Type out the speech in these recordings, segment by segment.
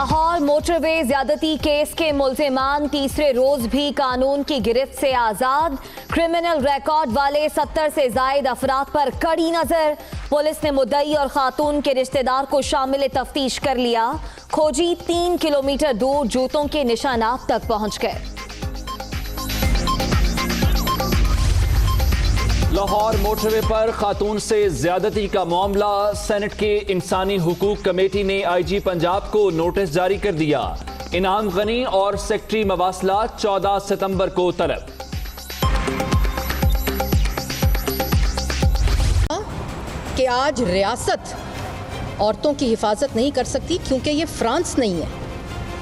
Lahore motorway ज्यादती case के मुल्जिमान तीसरे रोज भी कानून की गिरफ्त से आजाद। क्रिमिनल रिकॉर्ड वाले 70 से जायद अफराद पर कड़ी नजर। पुलिस ने मुद्दई और खातून के रिश्तेदार को शामिल तफ्तीश कर लिया। खोजी 3 किलोमीटर दूर जूतों के निशानात तक पहुंच गए। लाहौर मोटरवे पर खातून से ज्यादती का मामला। सेनेट के इंसानी हुकूक कमेटी ने आईजी पंजाब को नोटिस जारी कर दिया। इनाम गनी और सेक्रेटरी मवासलात 14 सितंबर को तलब। कि आज रियासत औरतों की हिफाजत नहीं कर सकती क्योंकि ये फ्रांस नहीं है।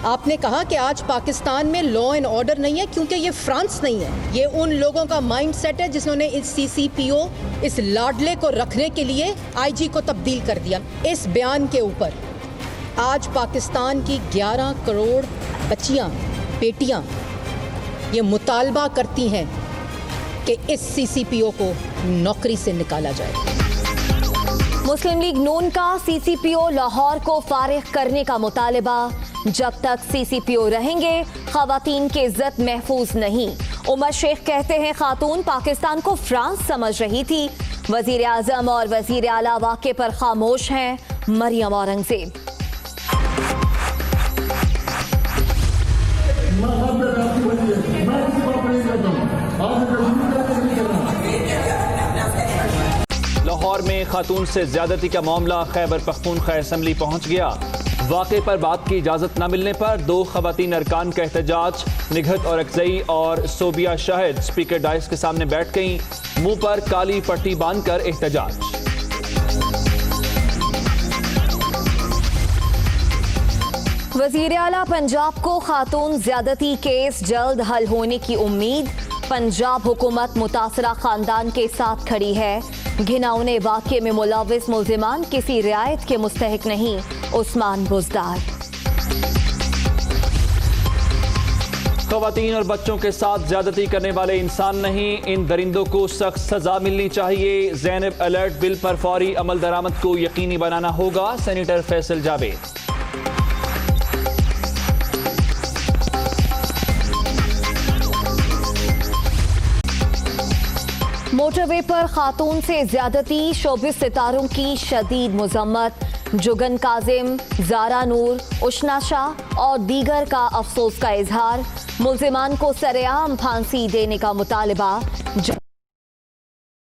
आपने कहा कि आज पाकिस्तान में लॉ एंड ऑर्डर नहीं है क्योंकि ये फ्रांस नहीं है। ये उन लोगों का माइंडसेट है जिन्होंने इस सीसीपीओ, इस लाडले को रखने के लिए आईजी को तब्दील कर दिया। इस बयान के ऊपर आज पाकिस्तान की 11 करोड़ बच्चियां, बेटियां ये मुतालबा करती हैं कि इस सीसीपीओ को नौकरी से निकाला जाए। मुस्लिम लीग नून का सीसीपीओ लाहौर को फारिग करने का मुतालबा। जब तक सीसीपीओ रहेंगे खवातीन की इज्जत महफूज नहीं। उमर शेख कहते हैं खातून पाकिस्तान को फ्रांस समझ रही थी। वजीर आजम और वजीर आला वाक़े पर खामोश हैं। मरियम औरंगजेब। लाहौर में खातून से ज्यादती का मामला खैबर पख्तूनख्वा असेंबली पहुंच गया। वाक़े पर बात की इजाजत न मिलने पर 2 खवातीन अरकान का एहतजाज। निघत और अक्जई और सोबिया शाहिद स्पीकर डाइस के सामने बैठ गईं। मुंह पर काली पट्टी बांधकर एहतजाज। वजीर आला पंजाब को खातून ज्यादती केस जल्द हल होने की उम्मीद। पंजाब हुकूमत मुतासरा खानदान के साथ खड़ी है। घिनौने वाक़े में मुलविस मुल्जिमान किसी रियायत के मुस्तहिक नहीं। उस्मान बुज़दार। खवातीन और बच्चों के साथ ज्यादती करने वाले इंसान नहीं, इन दरिंदों को सख्त सजा मिलनी चाहिए। ज़ैनब अलर्ट बिल पर फौरी अमल दरामद को यकीनी बनाना होगा। सेनेटर फैसल जावेद। मोटरवे पर खातून से ज्यादती, शोबिस सितारों की शदीद मुजम्मत। जुगन काजिम, जारा नूर, उशना शाह और दीगर का अफसोस का इजहार। मुल्जिमान को सरेआम फांसी देने का मुतालबा।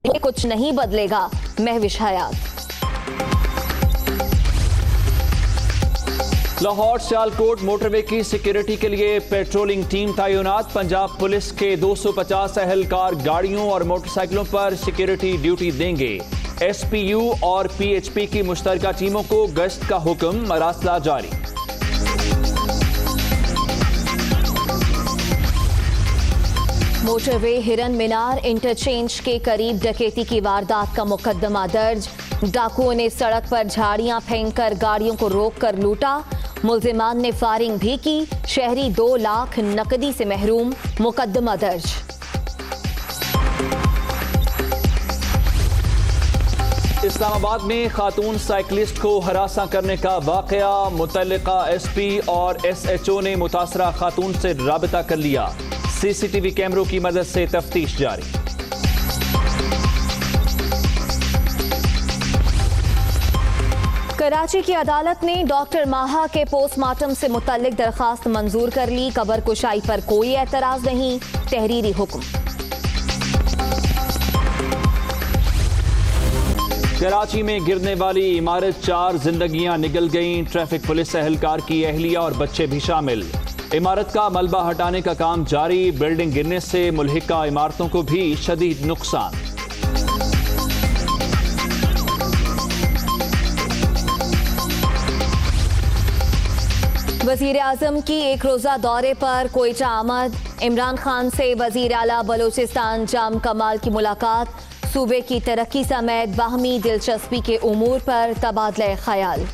कुछ नहीं बदलेगा, महविश हयात। लाहौर सियालकोट मोटरवे की सिक्योरिटी के लिए पेट्रोलिंग टीम तैनात। पंजाब पुलिस के 250 अहलकार गाड़ियों और मोटरसाइकिलों पर सिक्योरिटी ड्यूटी देंगे। एसपीयू और पीएचपी की मुश्तरका टीमों को गश्त का हुक्म, मरासला जारी। मोटरवे हिरन मीनार इंटरचेंज के करीब डकैती की वारदात का मुकदमा दर्ज। डाकुओं ने सड़क पर झाड़ियां फेंककर गाड़ियों को रोककर लूटा। मुल्जिमान ने फायरिंग भी की। शहरी 2 लाख नकदी से महरूम। मुकदमा दर्ज। इस्लामाबाद में खातून साइकिलिस्ट को हरासा करने का वाकया। मुतल्लिका एसपी और एसएचओ ने मुतासरा खातून से राबिता कर लिया। सीसीटीवी कैमरों की मदद से तफ्तीश जारी। कराची की अदालत ने डॉक्टर माहा के पोस्टमार्टम से मुतल्लिक दरखास्त मंजूर कर ली। कबर कुशाई पर कोई एतराज नहीं। तहरीरी हुक्म। कराची में गिरने वाली इमारत 4 जिंदगियां निगल गईं। ट्रैफिक पुलिस एहलकार की अहलिया और बच्चे भी शामिल। इमारत का मलबा हटाने का काम जारी। बिल्डिंग गिरने से मुल्हिका इमारतों को भी शदीद नुकसान। वजीर आजम की एक रोजा दौरे पर कोयटा आमद। इमरान खान से वजीर आला बलोचिस्तान जाम कमाल की मुलाकात। सूबे की तरक्की समेत बाहमी दिलचस्पी के उमूर पर तबादला ख्याल।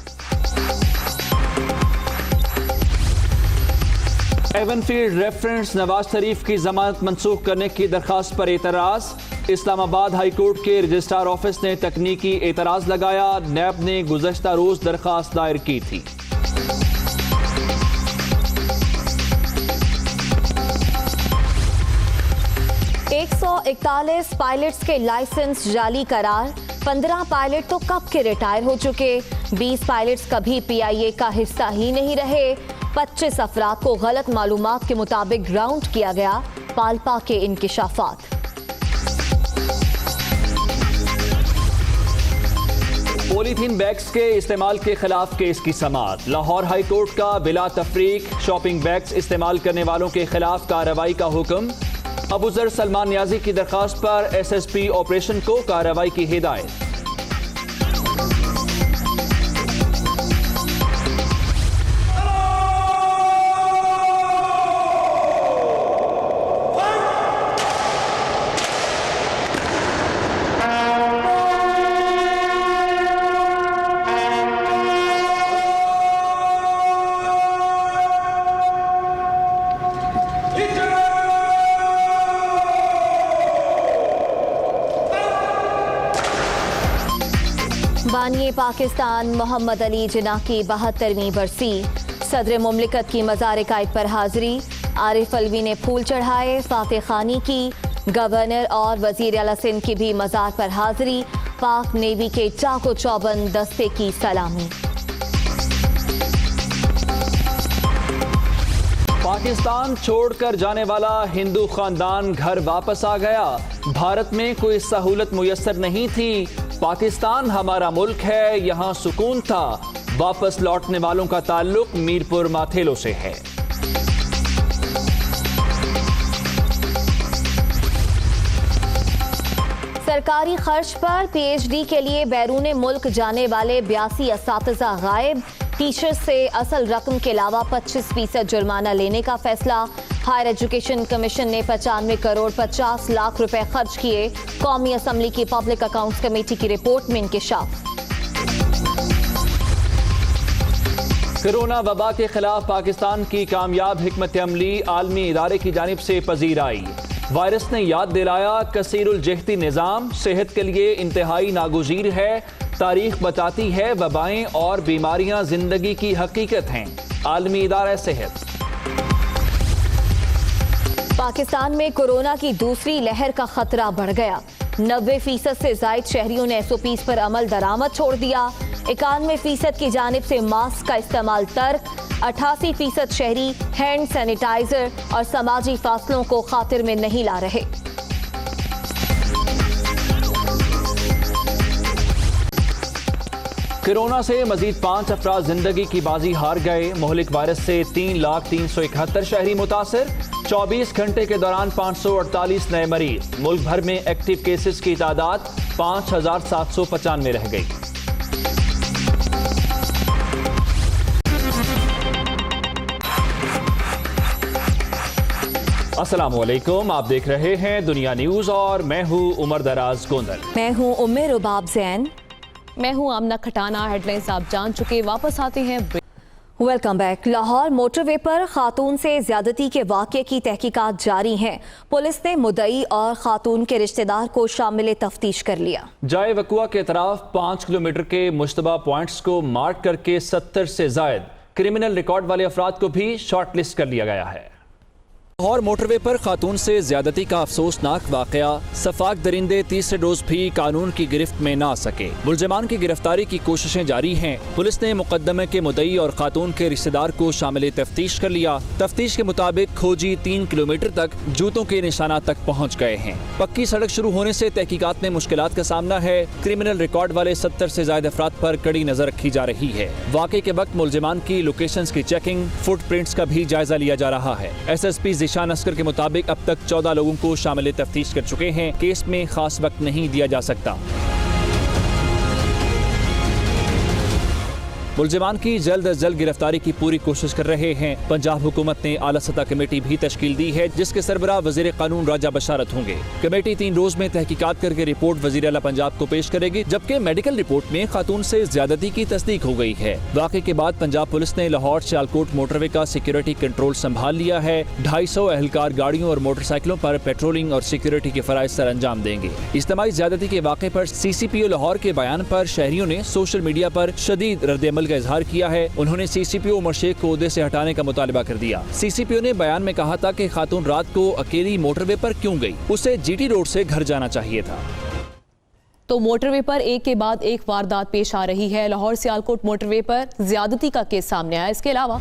एवनफील्ड रेफरेंस नवाज शरीफ की जमानत मनसूख करने की दरखास्त पर एतराज। इस्लामाबाद हाई कोर्ट के रजिस्ट्रार ऑफिस ने तकनीकी एतराज लगाया। नैब ने गुज़श्ता रोज दरखास्त दायर की थी। 141 पायलट्स के लाइसेंस जाली करार। 15 पायलट तो कब के रिटायर हो चुके। 20 पायलट्स कभी पीआईए का हिस्सा ही नहीं रहे। 25 अफराद को गलत मालूमात के मुताबिक ग्राउंड किया गया। पालपा के इंकिशाफात। पॉलीथीन बैग्स के इस्तेमाल के खिलाफ केस की समाअत। लाहौर हाई कोर्ट का बिला तफरीक शॉपिंग बैग्स इस्तेमाल करने वालों के खिलाफ कार्रवाई का हुक्म। अबूजर सलमान नियाजी की दरखास्त पर एसएसपी ऑपरेशन को कार्रवाई की हिदायत। बानिए पाकिस्तान मोहम्मद अली जिन्ना की 72वीं बरसी। सदर मुमलिकत की मज़ार कायद पर हाजिरी। आरिफ अलवी ने फूल चढ़ाए, फातह खानी की। गवर्नर और वजीर आला सिंध की भी मज़ार पर हाजिरी। पाक नेवी के चाको चौबंद दस्ते की सलामी। पाकिस्तान छोड़कर जाने वाला हिंदू खानदान घर वापस आ गया। भारत में कोई सहूलत मुयस्सर नहीं थी। पाकिस्तान हमारा मुल्क है, यहाँ सुकून था। वापस लौटने वालों का ताल्लुक मीरपुर माथेलो से है। सरकारी खर्च पर पीएचडी के लिए बैरून मुल्क जाने वाले 82 असातिज़ा गायब। टीचर्स से असल रकम के अलावा 25% जुर्माना लेने का फैसला। हायर एजुकेशन कमीशन ने 95 करोड़ 50 लाख रुपए खर्च किए। कौमी असम्बली की पब्लिक अकाउंट्स कमेटी की रिपोर्ट में इंकिशाफ। कोरोना वबा के खिलाफ पाकिस्तान की कामयाब हिकमत अमली आलमी इदारे की जानिब से पजीर आई। वायरस ने याद दिलाया कसीरुल जहती निज़ाम सेहत के लिए इंतहाई नागुज़ीर है। तारीख बताती है वबाएं और बीमारियां जिंदगी की हकीकत हैं। आलमी इदारा सेहत। पाकिस्तान में कोरोना की दूसरी लहर का खतरा बढ़ गया। 90% से जायद शहरियों ने SOPs पर अमल दरामद छोड़ दिया। 91% की जानिब से मास्क का इस्तेमाल तर्क। 88% शहरी हैंड सैनिटाइजर और समाजी फासलों को खातिर में नहीं ला रहे। कोरोना से मजीद 5 अफराद जिंदगी की बाजी हार गए। मोहलिक वायरस से 3,371 शहरी मुतासर। 24 घंटे के दौरान 548 नए मरीज। मुल्क भर में एक्टिव केसेस की तादाद 5,795 रह गई। अस्सलामुअलैकुम, आप देख रहे हैं दुनिया न्यूज और मैं हूं उमर दराज गोंदल। मैं हूं उम्मे रुबाब जैन। मैं हूं आमना खटाना। हेडलाइंस आप जान चुके, वापस आते हैं। Welcome back. लाहौर मोटरवे पर खातून से ज्यादती के वाक़े की तहकीकात जारी हैं। पुलिस ने मुद्दई और खातून के रिश्तेदार को शामिल तफ्तीश कर लिया। जाए वकुआ के तरफ 5 किलोमीटर के मुश्तबा पॉइंट्स को मार्क करके 70 से जायद क्रिमिनल रिकॉर्ड वाले अफराद को भी शॉर्ट लिस्ट कर लिया गया है। लाहौर मोटरवे पर खातून से ज्यादती का अफसोसनाक वाकया। सफाक दरिंदे तीसरे रोज भी कानून की गिरफ्त में न आ सके। मुलजमान की गिरफ्तारी की कोशिशें जारी हैं। पुलिस ने मुकदमे के मुद्दई और खातून के रिश्तेदार को शामिल तफ्तीश कर लिया। तफ्तीश के मुताबिक खोजी 3 किलोमीटर तक जूतों के निशानात तक पहुँच गए हैं। पक्की सड़क शुरू होने से तहकीकात में मुश्किलात का सामना है। क्रिमिनल रिकॉर्ड वाले 70 से ज्यादा अफराद पर कड़ी नजर रखी जा रही है। वाकये के वक्त मुलजमान की लोकेशंस की चेकिंग, फुटप्रिंट्स का भी जायजा लिया जा रहा है। SSP शान अस्कर के मुताबिक अब तक 14 लोगों को शामिल तफ्तीश कर चुके हैं। केस में खास वक्त नहीं दिया जा सकता। मुलजिमान की जल्द अज जल्द गिरफ्तारी की पूरी कोशिश कर रहे हैं। पंजाब हुकूमत ने आला सतह कमेटी भी तश्कील दी है जिसके सरबराह वजीर कानून राजा बशारत होंगे। कमेटी 3 रोज में तहकीकात करके रिपोर्ट वजीर आला पंजाब को पेश करेगी, जबकि मेडिकल रिपोर्ट में खातून से ज्यादती की तस्दीक हो गई है। वाक़े के बाद पंजाब पुलिस ने लाहौर सियालकोट मोटरवे का सिक्योरिटी कंट्रोल संभाल लिया है। 250 एहलकार गाड़ियों और मोटरसाइकिलों पर पेट्रोलिंग और सिक्योरिटी के फराइज सर अंजाम देंगे। इज्तिमाई ज्यादती के वाक़े पर CCPO लाहौर के बयान पर शहरियों ने सोशल मीडिया पर शदीद रद्द-ए-अमल का इजहार किया है। उन्होंने CCPO उमर शेख को ओहदे से हटाने का मुतालबा कर दिया। CCPO ने बयान में कहा था कि खातून रात को अकेली मोटरवे पर क्यों गई, उसे GT रोड से घर जाना चाहिए था। तो मोटरवे पर एक के बाद एक वारदात पेश आ रही है। लाहौर सियालकोट मोटरवे पर ज्यादती का केस सामने आया। इसके अलावा